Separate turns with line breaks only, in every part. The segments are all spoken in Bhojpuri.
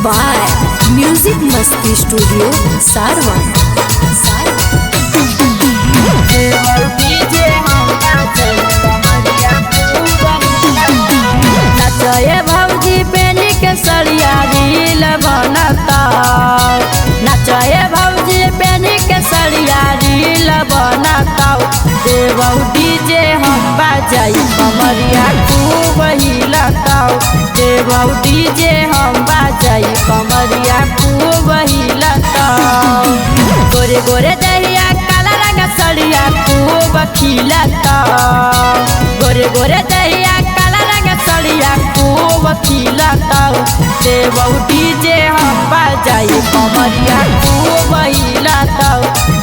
by Music Masti Studio, Sarwan.
नचये भौजी पेनी के सड़िया रील बनता, नचये भौजी पेनी के सड़िया रील बनता। देवौ डीजे हम बजाई कमरिया खूब हिलता, देवौ डीजे हम बजाई कमरिया खूब हिलता। गोरे गोरे दहिया काला रंग सड़िया खूब खिलता, गोरे गोरे दहिया काला रंग सड़िया खूब खिलता। देवौ डीजे हम बजाई कमरिया खूब हिलता,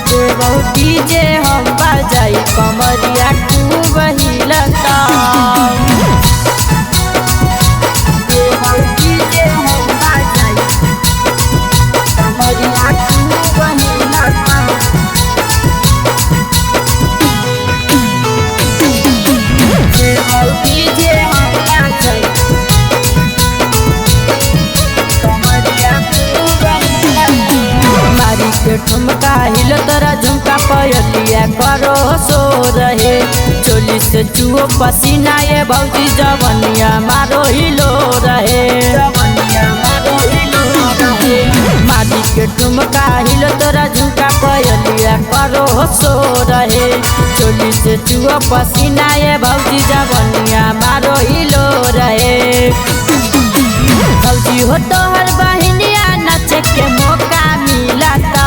देवौ डीजे हम बजाई कमरिया खूब हिलता। देवौ डीजे हम बजाई कमरिया खूब हिलता। देवौ डीजे हम बजाई कमरिया खूब हिलता। मारी के ठुमका हिल तोरा झुमका पयलिया करो सो रहे, चोली से चुओ पसीना ये भौजी जवनिया मारो हिलो रहे, जवनिया मारो हिलो रहे। मारी के ठुमका हिल तोरा झुमका पयलिया करो सो रहे, चोली से चुओ पसीना ये भौजी जवनिया मारो हिलो रहे। भौजी हो तोहर बहिनिया नाचे के मौका मिलता,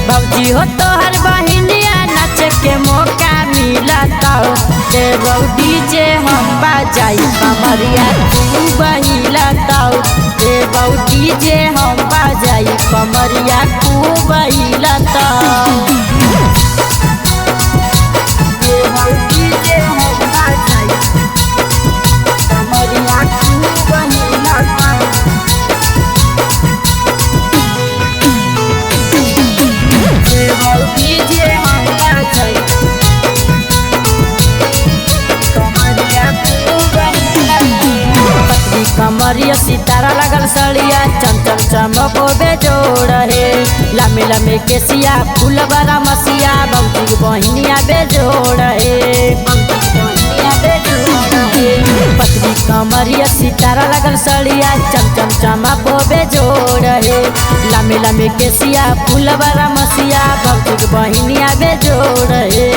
भौजी हो तोहर बहिनिया नाचे के मौका मिलता। देवौ डीजे हम बजाई कमरिया खूब हिलता, देवौ डीजे हम बजाई कमरिया खूब हिलता। देवौ डीजे हम बजाई कमरिया खूब हिलता। देवौ डीजे हम बजाई कमरिया खूब हिलता। पतली कमरिया सितारा लगल सड़िया चमचम चमको बेजोड़ है, लम्बे लम्बे केसिया फूल बड़ा मसिया भौजी बहिनिया बेजोड़ है, पतली कमरिया सितारा लगल सड़िया चमचम चमको बेजोड़ है, लम्बे लम्बे केसिया फूल बड़ा मसिया भौजी बहिनिया बेजोड़ है।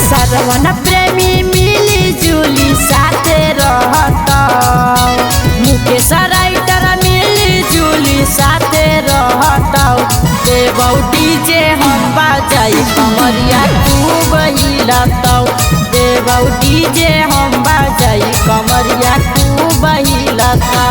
सरवन प्रेमी मिली जुली साथे रहता, मुकेश राइटर मिली जुली साथे रहता। देवौ डीजे हम बजाई कमरिया खूब हिलता, देवौ डीजे हम बजाई कमरिया खूब हिलता।